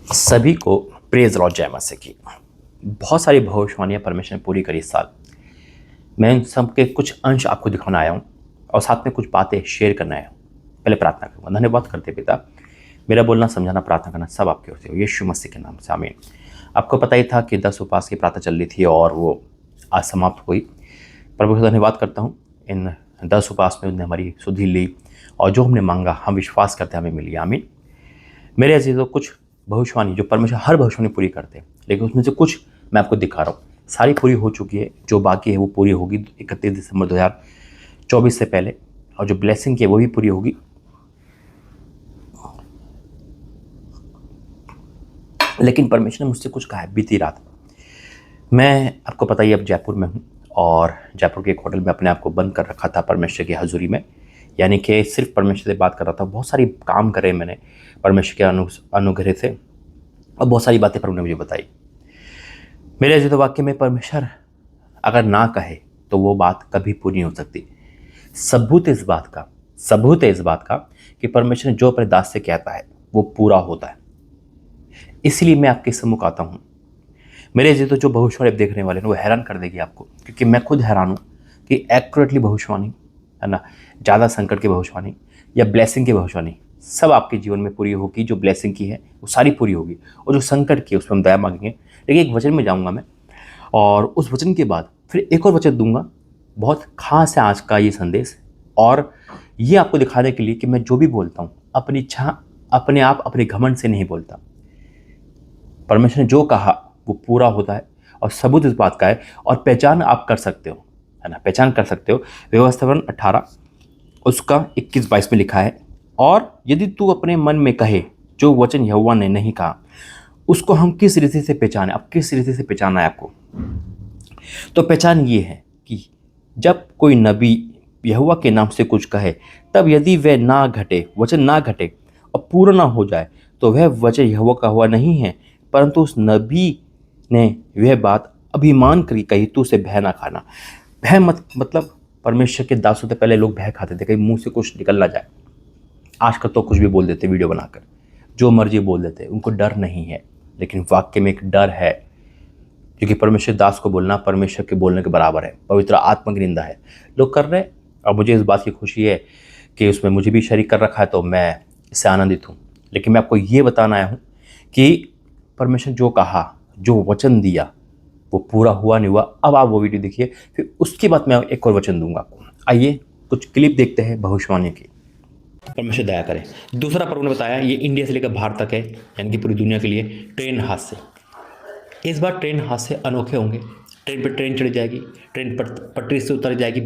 सभी को praise Lord जय मसीह की। बहुत सारी भविष्यवाणियाँ परमेश्वर ने पूरी करी इस साल। मैं उन सब के कुछ अंश आपको दिखाना आया हूँ और साथ में कुछ बातें शेयर करना आया हूँ। पहले प्रार्थना करूँगा। धन्यवाद करते पिता, मेरा बोलना समझाना प्रार्थना करना सब आपके होते हो, यीशु मसीह के नाम से आमीन। आपको पता ही था कि 10 उपवास की प्रार्थना चल रही थी और वो आज समाप्त हुई। प्रभु का धन्यवाद करता हूँ, इन 10 उपवास में उन्होंने हमारी सुधि ली और जो हमने मांगा हम विश्वास करते हमें मिली। आमीन। मेरे अजीजों, कुछ भविष्यवाणी जो परमेश्वर हर भविष्यवाणी पूरी करते हैं, लेकिन उसमें से कुछ मैं आपको दिखा रहा हूँ। सारी पूरी हो चुकी है, जो बाकी है वो पूरी होगी 31 दिसंबर 2024 से पहले, और जो ब्लेसिंग की है वो भी पूरी होगी। लेकिन परमेश्वर ने मुझसे कुछ कहा है बीती रात। मैं आपको पता ही अब जयपुर में हूँ और जयपुर के एक होटल में अपने आप को बंद कर रखा था परमेश्वर की हजूरी में, यानी कि सिर्फ परमेश्वर से बात कर रहा था। बहुत सारी काम करे मैंने परमेश्वर के अनुग्रह से और बहुत सारी बातें प्रभु ने मुझे बताई। मेरे अजीत वाक्य में परमेश्वर अगर ना कहे तो वो बात कभी पूरी नहीं हो सकती। सबूत है इस बात का कि परमेश्वर ने जो अपने दास से कहता है वो पूरा होता है। इसलिए मैं आपके सम्मुख आता हूँ। मेरे अजीत, जो भविष्यवाणी देखने वाले हैं वो हैरान कर देगी आपको, क्योंकि मैं खुद हैरान हूँ कि एक्यूरेटली भविष्यवाणी है ना, ज़्यादा संकट की भविष्यवाणी या ब्लेसिंग की भविष्यवाणी सब आपके जीवन में पूरी होगी। जो ब्लेसिंग की है वो सारी पूरी होगी और जो संकट की है उसमें हम दया मांगेंगे। लेकिन एक वचन में जाऊंगा मैं और उस वचन के बाद फिर एक और वचन दूंगा। बहुत खास है आज का ये संदेश, और ये आपको दिखाने के लिए कि मैं जो भी बोलता हूँ अपनी इच्छा, अपने आप, अपने घमंड से नहीं बोलता। परमेश्वर ने जो कहा वो पूरा होता है और सबूत इस बात का है। और पहचान आप कर सकते हो, है ना, पहचान कर सकते हो। व्यवस्थापन 18 उसका 21-22 में लिखा है, और यदि तू अपने मन में कहे जो वचन यहोवा ने नहीं कहा उसको हम किस रीति से पहचाने। अब किस रीति से पहचाना है आपको, तो पहचान ये है कि जब कोई नबी यहोवा के नाम से कुछ कहे, तब यदि वह ना घटे, वचन ना घटे और पूरा ना हो जाए, तो वह वचन यहोवा का हुआ नहीं है, परंतु उस नबी ने वह बात अभिमान करी कही, तू उसे भय ना खाना। भय मतलब परमेश्वर के दासों से पहले लोग भय खाते थे, कहीं मुंह से कुछ निकल ना जाए। आजकल तो कुछ भी बोल देते वीडियो बनाकर, जो मर्जी बोल देते, उनको डर नहीं है। लेकिन वाक्य में एक डर है, क्योंकि परमेश्वर दास को बोलना परमेश्वर के बोलने के बराबर है, पवित्र आत्मा की निंदा है। लोग कर रहे हैं और मुझे इस बात की खुशी है कि उसमें मुझे भी शरीक कर रखा है, तो मैं इससे आनंदित हूँ। लेकिन मैं आपको ये बताना आया हूँ कि परमेश्वर जो कहा, जो वचन दिया वो पूरा हुआ नहीं हुआ। अब आप वो वीडियो देखिए, फिर उसके बाद मैं एक और वचन दूंगा आपको। आइए कुछ क्लिप देखते हैं भविष्यवाणी की। परमेश्वर दया करे। दूसरा प्रभु ने बताया ये इंडिया से लेकर बाहर तक है, यानी कि पूरी दुनिया के लिए ट्रेन हादसे। इस बार ट्रेन हादसे अनोखे होंगे। ट्रेन पर ट्रेन चढ़ जाएगी, ट्रेन पर पटरी से उतर जाएगी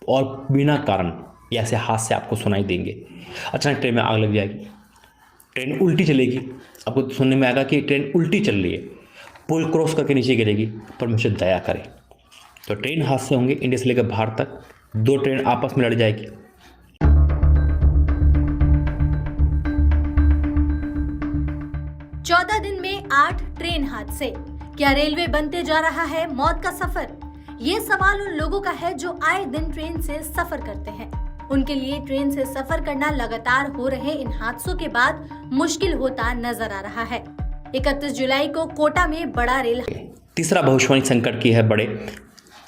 और बिना कारण ऐसे हादसे आपको सुनाई देंगे। अचानक ट्रेन में आग लग जाएगी, ट्रेन उल्टी चलेगी, आपको सुनने में आएगा कि ट्रेन उल्टी चल रही है, पुल क्रॉस करके नीचे गिरेगी। परमेश्वर दया करे। तो ट्रेन हादसे होंगे इंडिया से लेकर बाहर तक। 2 ट्रेन आपस में लड़ जाएगी। 14 दिन में 8 ट्रेन हादसे। क्या रेलवे बनते जा रहा है मौत का सफर? ये सवाल उन लोगों का है जो आए दिन ट्रेन से सफर करते हैं। उनके लिए ट्रेन से सफर करना लगातार हो रहे इन हादसों के बाद मुश्किल होता नजर आ रहा है। 31 जुलाई को कोटा में बड़ा रेल। तीसरा भविष्यवाणी संकट की है, बड़े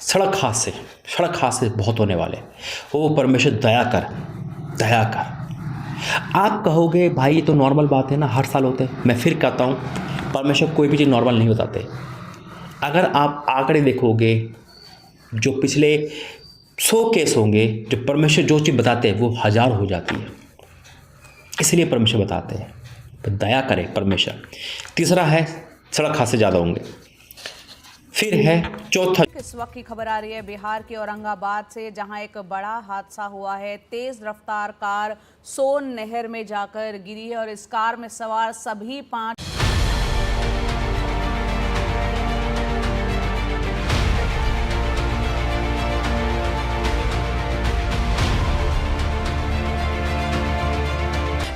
सड़क हादसे बहुत होने वाले। ओ परमेश्वर दया कर। आप कहोगे भाई ये तो नॉर्मल बात है ना, हर साल होते हैं। मैं फिर कहता हूँ परमेश्वर कोई भी चीज़ नॉर्मल नहीं बताते। अगर आप आंकड़े देखोगे, जो पिछले 100 केस होंगे, जो परमेश्वर जो चीज़ बताते हैं वो 1000 हो जाती है। इसलिए परमेश्वर बताते हैं, तो दया करे परमेश्वर। तीसरा है सड़क हादसे ज़्यादा होंगे। फिर है चौथा। इस वक्त की खबर आ रही है बिहार के औरंगाबाद से, जहां एक बड़ा हादसा हुआ है। तेज रफ्तार कार सोन नहर में जाकर गिरी है और इस कार में सवार सभी 5।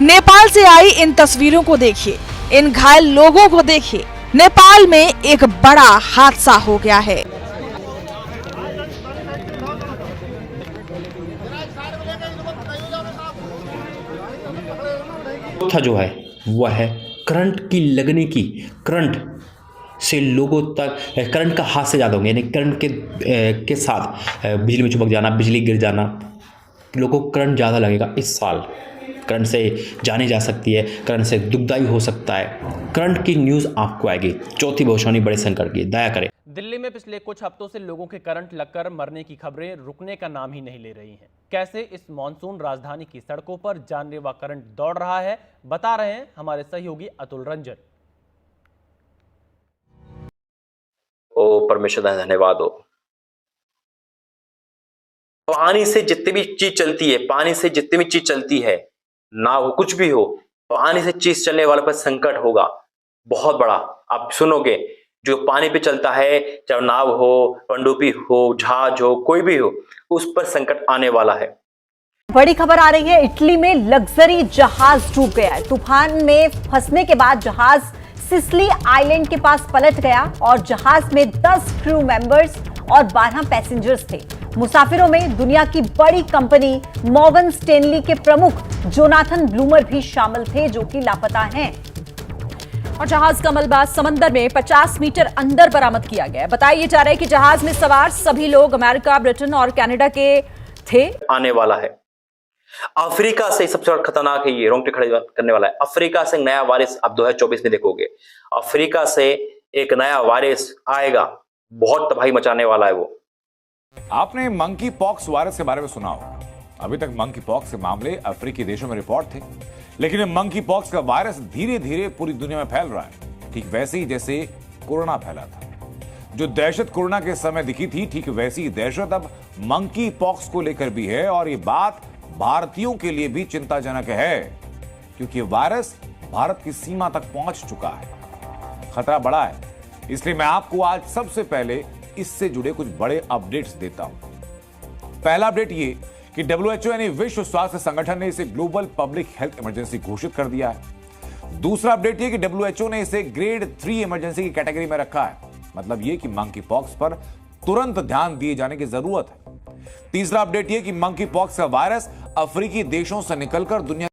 नेपाल से आई इन तस्वीरों को देखिए, इन घायल लोगों को देखिए। नेपाल में एक बड़ा हादसा हो गया है। चौथा जो है वह है करंट की लगने की, करंट से लोगों तक, करंट का हाथ से ज़्यादा होंगे, यानी करंट के साथ बिजली में चुपक जाना, बिजली गिर जाना, लोगों को करंट ज़्यादा लगेगा इस साल। करंट से जानी जा सकती है, करंट से दुखदाई हो सकता है। करंट की न्यूज़ आपको आएगी। चौथी भविष्यवाणी बड़े संकट की, दया करें। दिल्ली में पिछले कुछ हफ्तों से लोगों के करंट लगकर मरने की खबरें रुकने का नाम ही नहीं ले रही हैं। कैसे इस मॉनसून राजधानी की सड़कों पर जानलेवा करंट दौड़ रहा है, बता रहे हैं हमारे सहयोगी अतुल रंजन। ओ परमेश्वर का धन्यवाद हो। पानी से जितनी भी चीज चलती है, पानी से जितनी भी चीज चलती है, ना हो कुछ भी हो, पानी से चीज चलने वाले पर संकट होगा बहुत बड़ा। आप सुनोगे, जो पानी पे चलता है, चाहे नाव हो, पनडुब्बी हो, जहाज हो, कोई भी हो, उस पर संकट आने वाला है। बड़ी खबर आ रही है, इटली में लग्जरी जहाज डूब गया है। तूफान में फंसने के बाद जहाज सिसिली आइलैंड के पास पलट गया और जहाज में 10 क्रू मेंबर्स और 12 पैसेंजर्स थे। मुसाफिरों में दुनिया की बड़ी कंपनी मॉर्गन स्टैनली के प्रमुख जोनाथन ब्लूमर भी शामिल थे, जो कि लापता हैं। और जहाज का मलबा समंदर में 50 मीटर अंदर बरामद किया गया है। बताया जा रहा है कि जहाज में सवार सभी लोग अमेरिका, ब्रिटेन और कनाडा के थे। आने वाला है अफ्रीका से, सबसे बड़ा खतरनाक है ये, रोंगटे खड़े करने वाला है। अफ्रीका से नया वायरस आप 2024 में देखोगे, अफ्रीका से एक नया वायरस आएगा, बहुत तबाही मचाने वाला है वो। आपने मंकी पॉक्स वायरस के बारे में सुना होगा। अभी तक मंकी पॉक्स के मामले अफ्रीकी देशों में रिपोर्ट थे, लेकिन मंकी पॉक्स का वायरस धीरे धीरे पूरी दुनिया में फैल रहा है, ठीक वैसे ही जैसे कोरोना फैला था। जो दहशत कोरोना के समय दिखी थी, ठीक वैसी ही दहशत अब मंकी पॉक्स को लेकर भी है। और ये बात भारतीयों के लिए भी चिंताजनक है, क्योंकि वायरस भारत की सीमा तक पहुंच चुका है। खतरा बड़ा है, इसलिए मैं आपको आज सबसे पहले इससे जुड़े कुछ बड़े अपडेट्स देता हूं। पहला अपडेट ये कि WHO यानी विश्व स्वास्थ्य संगठन ने इसे ग्लोबल पब्लिक हेल्थ इमरजेंसी घोषित कर दिया है। दूसरा अपडेट ये कि WHO ने इसे ग्रेड 3 इमरजेंसी की कैटेगरी में रखा है। मतलब ये कि मंकी पॉक्स पर तुरंत ध्यान दिए जाने की जरूरत है। तीसरा अपडेट ये कि मंकी पॉक्स का वायरस अफ्रीकी देशों से निकलकर दुनिया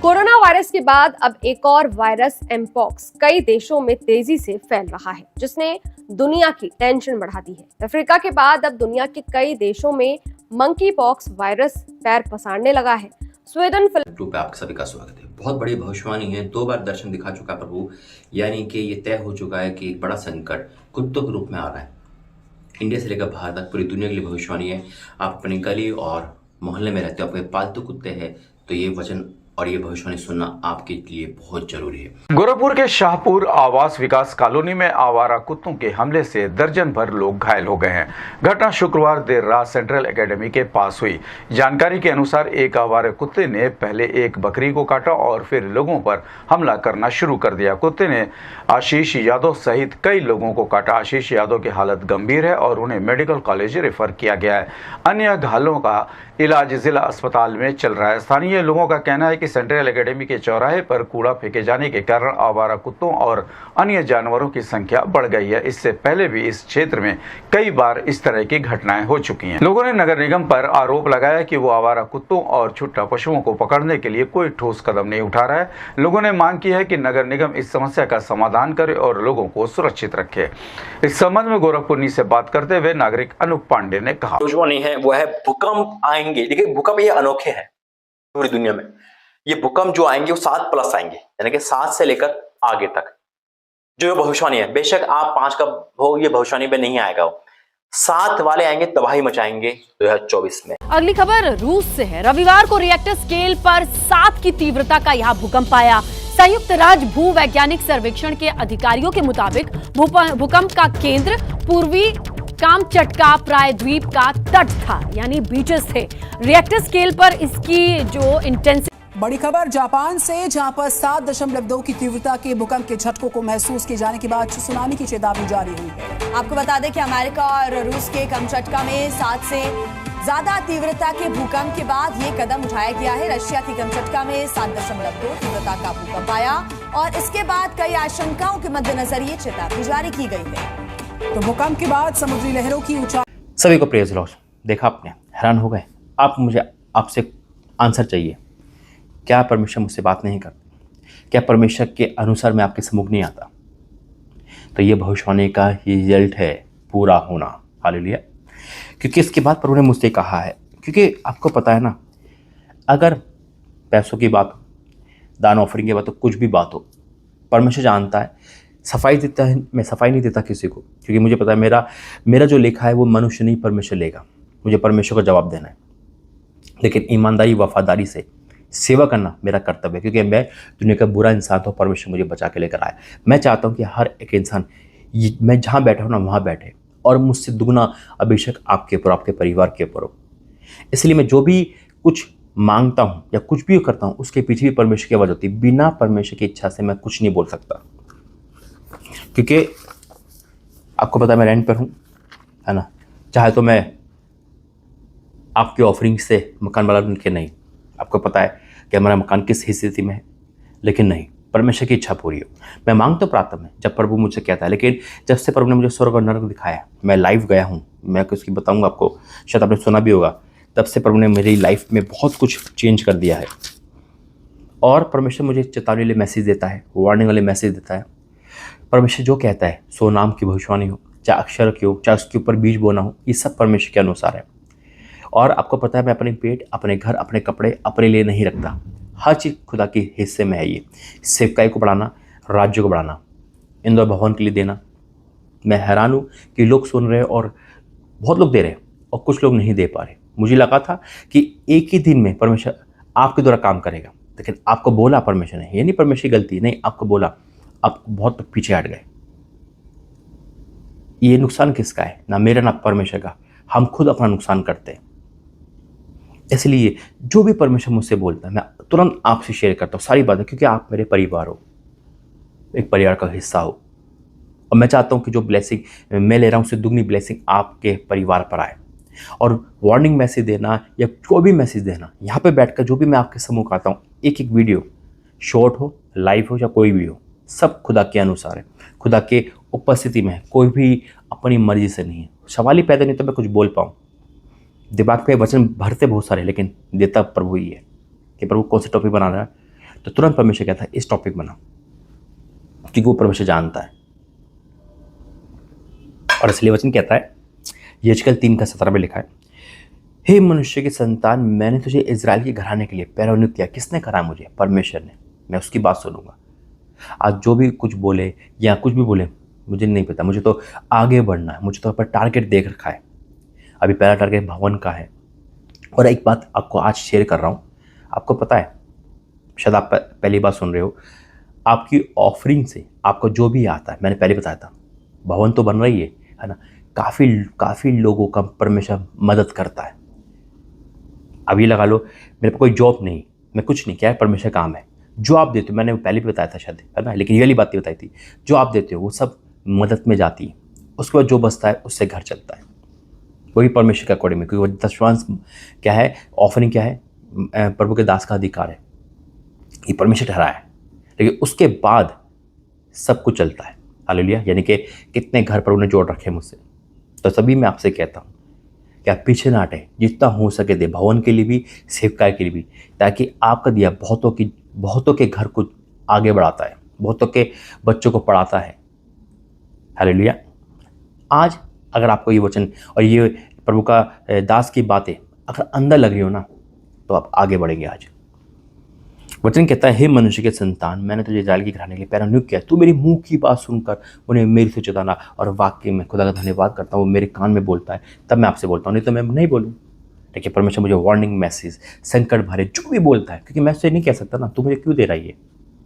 कोरोना वायरस के बाद अब एक और वायरस एमपॉक्स कई देशों में तेजी से फैल रहा है, जिसने दुनिया की टेंशन बढ़ा दी है। अफ्रीका के बाद अब दुनिया के कई देशों में मंकी पॉक्स वायरस पैर पसारने लगा है। स्वीडन पे आप सभी का स्वागत है। बहुत बड़ी भविष्यवाणी है, 2 बार दर्शन दिखा चुका है प्रभु, यानी कि ये तय हो चुका है कि एक बड़ा संकट कुत्तों के रूप में आ रहा है। इंडिया से लेकर भारत तक पूरी दुनिया के लिए भविष्यवाणी है। आप अपनी गली और मोहल्ले में रहते हो, आपके पालतू कुत्ते हैं, तो ये वचन और ये भविष्यवाणी सुनना आपके लिए बहुत जरूरी है। गोरखपुर के शाहपुर आवास विकास कॉलोनी में आवारा कुत्तों के हमले से दर्जन भर लोग घायल हो गए हैं। घटना शुक्रवार देर रात सेंट्रल एकेडमी के पास हुई। जानकारी के अनुसार एक आवारा कुत्ते ने पहले एक बकरी को काटा और फिर लोगों पर हमला करना शुरू कर दिया। कुत्ते ने आशीष यादव सहित कई लोगों को काटा। आशीष यादव की हालत गंभीर है और उन्हें मेडिकल कॉलेज रेफर किया गया है। अन्य घायलों का इलाज जिला अस्पताल में चल रहा है। स्थानीय लोगों का कहना है कि सेंट्रल एकेडमी के चौराहे पर कूड़ा फेंके जाने के कारण आवारा कुत्तों और अन्य जानवरों की संख्या बढ़ गई है। इससे पहले भी इस क्षेत्र में कई बार इस तरह की घटनाएं हो चुकी हैं। लोगों ने नगर निगम पर आरोप लगाया कि वो आवारा कुत्तों और छुट्टा पशुओं को पकड़ने के लिए कोई ठोस कदम नहीं उठा रहा है। लोगों ने मांग की है कि नगर निगम इस समस्या का समाधान करे और लोगों को सुरक्षित रखे। इस संबंध में गोरखपुर से बात करते हुए नागरिक अनूप पांडे ने कहा, जो नहीं है वो है भूकंप आएंगे। देखिए भूकंप ये अनोखे हैं पूरी दुनिया में। ये भूकंप जो आएंगे वो 7+ आएंगे, यानी कि 7 से लेकर आगे तक जो भविष्यवाणी है। बेशक आप 5 का हो, ये भविष्यवाणी पे नहीं आएगा, वो 7 वाले आएंगे, तबाही मचाएंगे 2024 में। अगली खबर रूस से है। रविवार को रिएक्टर स्केल पर 7 की तीव्रता का यहाँ भूकंप आया। संयुक्त राज्य भूवैज्ञानिक सर्वेक्षण के अधिकारियों के मुताबिक भूकंप का केंद्र पूर्वी कामचटका प्रायद्वीप का तट था, यानी बीचेस थे। रिएक्टर स्केल पर इसकी जो इंटेंसिटी। बड़ी खबर जापान से, जहां पर 7.2 की तीव्रता के भूकंप के झटकों को महसूस किए जाने के बाद सुनामी की चेतावनी जारी हुई है। आपको बता दें कि अमेरिका और रूस के कामचटका में 7 से ज्यादा तीव्रता के भूकंप के बाद ये कदम उठाया गया है। रशिया की कमचटका में 7.2 तीव्रता का भूकंप आया और इसके बाद कई आशंकाओं के मद्देनजर ये चेतावनी जारी की गई है। तो भूकंप के बाद समुद्री लहरों की ऊंचाई। सभी को प्रेज लॉर्ड। देखा आपने, हैरान हो गए आप। मुझे आपसे आंसर चाहिए। क्या परमेश्वर मुझसे बात नहीं करते? क्या परमेश्वर के अनुसार मैं आपके सम्मुख नहीं आता? तो ये भविष्यवाणी का रिजल्ट है पूरा होना। हालेलुया। क्योंकि इसके बाद प्रभु ने मुझसे कहा है, क्योंकि आपको पता है ना, अगर पैसों की बात हो, दान ऑफरिंग की बात हो, कुछ भी बात हो, परमेश्वर जानता है। सफाई देता है, मैं सफाई नहीं देता किसी को, क्योंकि मुझे पता है मेरा जो लिखा है वो मनुष्य नहीं परमेश्वर लेगा। मुझे परमेश्वर को जवाब देना है, लेकिन ईमानदारी वफादारी से सेवा करना मेरा कर्तव्य है, क्योंकि मैं दुनिया का बुरा इंसान तो परमेश्वर मुझे बचा के लेकर आया। मैं चाहता हूँ कि हर एक इंसान मैं जहाँ बैठा हूँ ना वहाँ बैठे और मुझसे दुगना अभिषेक आपके ऊपर, आपके परिवार के ऊपर हो। इसलिए मैं जो भी कुछ मांगता हूँ या कुछ भी करता हूँ उसके पीछे भी परमेश्वर की आवाज़ होती है। बिना परमेश्वर की इच्छा से मैं कुछ नहीं बोल सकता, क्योंकि आपको पता है मैं रेंट पर हूँ, है ना। चाहे तो मैं आपकी ऑफरिंग से मकान बना के नहीं, आपको पता है कि हमारा मकान किस स्थिति में है, लेकिन नहीं, परमेश्वर की इच्छा पूरी हो। मैं मांग तो प्रार्थना में जब प्रभु मुझसे कहता है, लेकिन जब से प्रभु ने मुझे स्वर्ग और नरक दिखाया, मैं लाइव गया हूँ, मैं उसकी बताऊँगा आपको, शायद आपने सुना भी होगा, तब से प्रभु ने मेरी लाइफ में बहुत कुछ चेंज कर दिया है। और परमेश्वर मुझे चेतावनी वाले मैसेज देता है, वार्निंग वाले मैसेज देता है। परमेश्वर जो कहता है, सो नाम की भविष्यवाणी हो, चाहे अक्षर की हो, चाहे उसके ऊपर बीज बोना हो, ये सब परमेश्वर के अनुसार है। और आपको पता है मैं अपने पेट, अपने घर, अपने कपड़े अपने लिए नहीं रखता। हर चीज़ खुदा के हिस्से में है। ये सेवकाई को बढ़ाना, राज्य को बढ़ाना, इंदौर भवन के लिए देना। मैं हैरान हूँ कि लोग सुन रहे हैं और बहुत लोग दे रहे हैं और कुछ लोग नहीं दे पा रहे। मुझे लगा था कि एक ही दिन में परमेश्वर आपके द्वारा काम करेगा, लेकिन आपको बोला परमेश्वर ने, ये नहीं परमेश्वर की गलती नहीं, आपको बोला, आप बहुत पीछे हट गए। ये नुकसान किसका है? ना मेरा ना परमेश्वर का। हम खुद अपना नुकसान करते हैं। इसलिए जो भी परमेश्वर मुझसे बोलता है मैं तुरंत आपसे शेयर करता हूँ सारी बातें, क्योंकि आप मेरे परिवार हो, एक परिवार का हिस्सा हो। और मैं चाहता हूँ कि जो ब्लेसिंग मैं ले रहा हूँ उससे दुगनी ब्लेसिंग आपके परिवार पर आए। और वार्निंग मैसेज देना या कोई भी मैसेज देना, यहाँ पे बैठकर जो भी मैं आपके सम्मुख आता हूँ, एक एक वीडियो, शॉर्ट हो, लाइव हो या कोई भी हो, सब खुदा के अनुसार है, खुदा के उपस्थिति में है। कोई भी अपनी मर्जी से नहीं है। सवाल ही पैदा नहीं तो मैं कुछ बोल पाऊँ। दिमाग पे वचन भरते बहुत सारे, लेकिन देता प्रभु ही है कि प्रभु कौन सा टॉपिक बना रहा है, तो तुरंत परमेश्वर कहता है इस टॉपिक बना, क्योंकि वो परमेश्वर जानता है। और इसलिए वचन कहता है, यजकल 3:17 में लिखा है, हे मनुष्य की संतान, मैंने तुझे इजराइल के घराने के लिए पैरवी नियुक्त किया। किसने करा? मुझे, परमेश्वर ने। मैं उसकी बात सुनूंगा। आज जो भी कुछ बोले या कुछ भी बोले मुझे नहीं पता, मुझे तो आगे बढ़ना है। मुझे तो पर टारगेट देख रखा है। अभी पहला टारगेट भवन का है। और एक बात आपको आज शेयर कर रहा हूँ, आपको पता है, शायद आप पहली बार सुन रहे हो, आपकी ऑफरिंग से आपको जो भी आता है, मैंने पहले बताया था, भवन तो बन रही है ना, काफ़ी लोगों का परमेश्वर मदद करता है। अभी लगा लो मेरे पास कोई जॉब नहीं, मैं कुछ नहीं, क्या है, परमेश्वर काम है। जो आप देते हो, मैंने पहले भी बताया था शायद, है ना, लेकिन ये वाली बात बताई थी, जो आप देते हो वो सब मदद में जाती है। उसके बाद जो बचता है उससे घर चलता है, वही परमेश्वर के अकॉर्डिंग में। क्योंकि दशमांश क्या है, ऑफरिंग क्या है, प्रभु के दास का अधिकार है, ये परमेश्वर ठहराया है। लेकिन उसके बाद सब कुछ चलता है। हालेलुया। यानी कि कितने घर प्रभु ने जोड़ रखे मुझसे। तो सभी मैं आपसे कहता हूँ कि आप पीछे ना हटें, जितना हो सके दे, भवन के लिए भी, सेवकाई के लिए भी, ताकि आपका दिया बहुतों के घर को आगे बढ़ाता है, बहुतों के बच्चों को पढ़ाता है। हालेलुया। आज अगर आपको ये वचन और ये प्रभु का दास की बातें अगर अंदर लग रही हो ना, तो आप आगे बढ़ेंगे। आज वचन कहता है, हे मनुष्य के संतान, मैंने तुझे इस्राएल के घराने के लिए पैरवी नियुक्त किया। तू मेरी मुंह की बात सुनकर उन्हें मेरी से चेताना। और वाकई में खुदा का धन्यवाद करता हूँ, वो मेरे कान में बोलता है, तब मैं आपसे बोलता हूँ, नहीं तो मैं नहीं बोलूँ। देखिए परमेश्वर मुझे वार्निंग मैसेज, संकट भरे जो भी बोलता है, क्योंकि मैं उससे नहीं कह सकता ना, तू मुझे क्यों दे रहा है,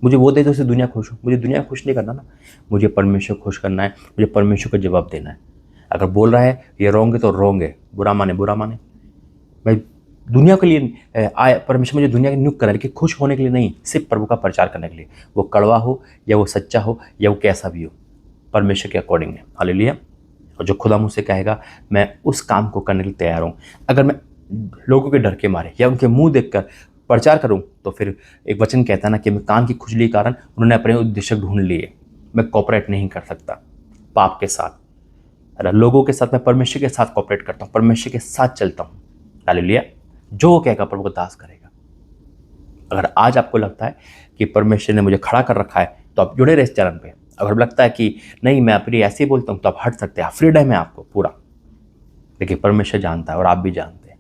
मुझे वो दे दो उससे दुनिया खुश हो। मुझे दुनिया खुश नहीं करना ना, मुझे परमेश्वर खुश करना है, मुझे परमेश्वर का जवाब देना है। अगर बोल रहा है ये रॉन्ग है तो रॉन्ग है, बुरा माने बुरा माने। मैं दुनिया के लिए आया, परमेश्वर मुझे दुनिया के नियुक्त करा, लेकिन खुश होने के लिए नहीं, सिर्फ प्रभु का प्रचार करने के लिए। वो कड़वा हो या वो सच्चा हो या वो कैसा भी हो, परमेश्वर के अकॉर्डिंग है। हालेलुया। और जो खुदा मुझसे कहेगा मैं उस काम को करने के लिए तैयार हूँ। अगर मैं लोगों के डर के मारे या उनके मुंह देखकर प्रचार करूं तो फिर एक वचन कहता है ना कि मैं कान की खुजली के कारण उन्होंने अपने उद्देश्य ढूंढ लिए। मैं कोऑपरेट नहीं कर सकता पाप के साथ, लोगों के साथ। मैं परमेश्वर के साथ कोऑपरेट करता हूं, परमेश्वर के साथ चलता हूं। हालेलुया। जो कहेगा प्रभु को दास करेगा। अगर आज आपको लगता है कि परमेश्वर ने मुझे खड़ा कर रखा है तो आप जुड़े रहे इस चरण पे। अगर लगता है कि नहीं मैं अपनी ऐसे ही बोलता हूं तो आप हट सकते हैं, फ्रीडम है आपको पूरा। लेकिन परमेश्वर जानता है और आप भी जानते हैं।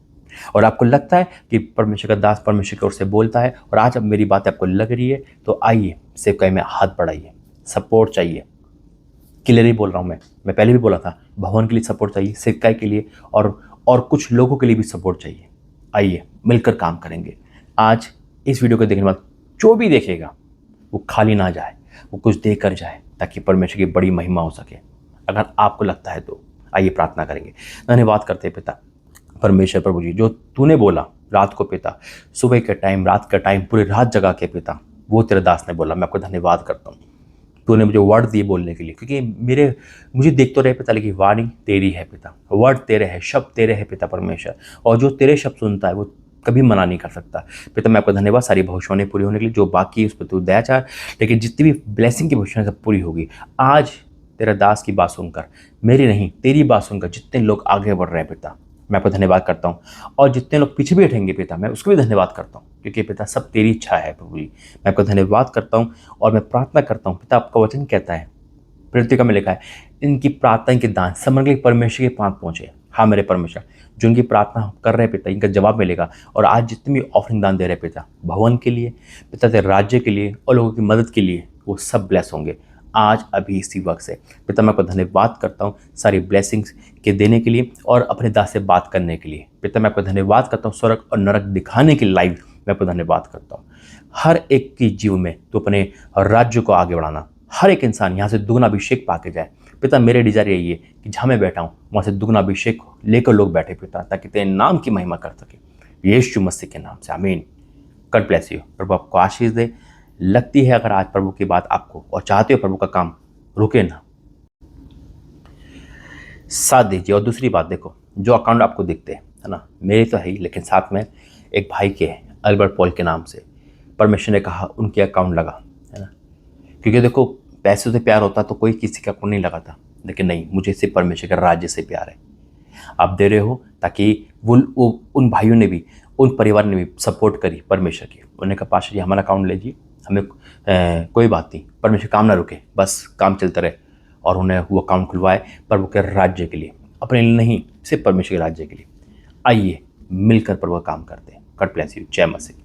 और आपको लगता है कि परमेश्वर का दास परमेश्वर की ओर से बोलता है और आज अब मेरी बात आपको लग रही है तो आइए सेवकाई में हाथ बढ़ाइए। सपोर्ट चाहिए, क्लियर ही बोल रहा हूँ मैं पहले भी बोला था, भवन के लिए सपोर्ट चाहिए, सेवकाई के लिए और कुछ लोगों के लिए भी सपोर्ट चाहिए। आइए मिलकर काम करेंगे। आज इस वीडियो को देखने के बाद जो भी देखेगा वो खाली ना जाए, वो कुछ देकर जाए ताकि परमेश्वर की बड़ी महिमा हो सके। अगर आपको लगता है तो आइए प्रार्थना करेंगे। धन्यवाद करते हैं पिता परमेश्वर प्रभु जी, जो तूने बोला रात को पिता, सुबह के टाइम, रात का टाइम, पूरी रात जगा के पिता, वो तेरे दास ने बोला। मैं आपको धन्यवाद करता हूँ। तूने मुझे वर्ड दिए बोलने के लिए, क्योंकि मुझे देख तो रहे पिता, लेकिन वाणी तेरी है पिता, वर्ड तेरे है, शब्द तेरे है पिता परमेश्वर। और जो तेरे शब्द सुनता है वो कभी मना नहीं कर सकता पिता। मैं आपको धन्यवाद सारी भविष्यवाणी पूरी होने के लिए, जो बाकी उस पर तू दया चाह, लेकिन जितनी भी ब्लेसिंग की भविष्यवाणी सब पूरी होगी। आज तेरा दास की बात सुनकर, मेरी नहीं तेरी बात सुनकर जितने लोग आगे बढ़ रहे हैं पिता, मैं आपको धन्यवाद करता हूँ। और जितने लोग पीछे भी हटेंगे पिता, मैं उसको भी धन्यवाद करता हूँ, क्योंकि पिता सब तेरी इच्छा है प्रभु जी। मैं आपको धन्यवाद करता हूँ और मैं प्रार्थना करता हूँ पिता। आपका वचन कहता है, पृथ्वी में लिखा है, इनकी प्रार्थना के दान समग्र परमेश्वर के पास पहुँचे। हाँ मेरे परमेश्वर, जो इनकी प्रार्थना कर रहे हैं पिता, इनका जवाब मिलेगा। और आज जितने भी ऑफरिंग दान दे रहे हैं पिता, भवन के लिए पिता, तेरे राज्य के लिए और लोगों की मदद के लिए, वो सब ब्लेस होंगे आज अभी इसी वक्त से पिता। मैं आपको धन्यवाद करता हूँ सारी ब्लेसिंग्स के देने के लिए और अपने दास से बात करने के लिए पिता। मैं आपको धन्यवाद करता हूँ स्वर्ग और नरक दिखाने के लाइव मैं आपको धन्यवाद करता हूँ। हर एक की जीवन में तो अपने राज्य को आगे बढ़ाना, हर एक इंसान यहाँ से दुगना अभिषेक पा के जाए पिता। मेरे डिजायर यही है कि जहाँ मैं बैठा हूँ वहाँ से दुगना अभिषेक लेकर लोग बैठे पिता, ताकि तेरे नाम की महिमा कर सके। यीशु मसीह के नाम से आमीन। God bless you. प्रभु आपको आशीष दे। लगती है अगर आज प्रभु की बात आपको और चाहते हो प्रभु का काम रुके ना, साथ दीजिए। और दूसरी बात देखो, जो अकाउंट आपको दिखते हैं है ना, मेरे तो है ही, लेकिन साथ में एक भाई के हैं अल्बर्ट पॉल के नाम से, परमेश्वर ने कहा उनके अकाउंट लगा है ना। क्योंकि देखो पैसे से प्यार होता तो कोई किसी का अकाउंट नहीं लगाता, लेकिन नहीं, मुझे सिर्फ परमेश्वर के राज्य से प्यार है। आप दे रहे हो ताकि वो उन भाइयों ने भी, उन परिवार ने भी सपोर्ट करी परमेश्वर की। उन्होंने कहा पास्टर जी हमारा अकाउंट ले लीजिए, हमें कोई बात नहीं, परमेश्वर काम ना रुके, बस काम चलता रहे। और उन्हें वो अकाउंट खुलवाए प्रभु के राज्य के लिए, अपने लिए नहीं, सिर्फ परमेश्वर के राज्य के लिए। आइए मिलकर प्रभु का काम करते हैं। God bless you. जय मसीह।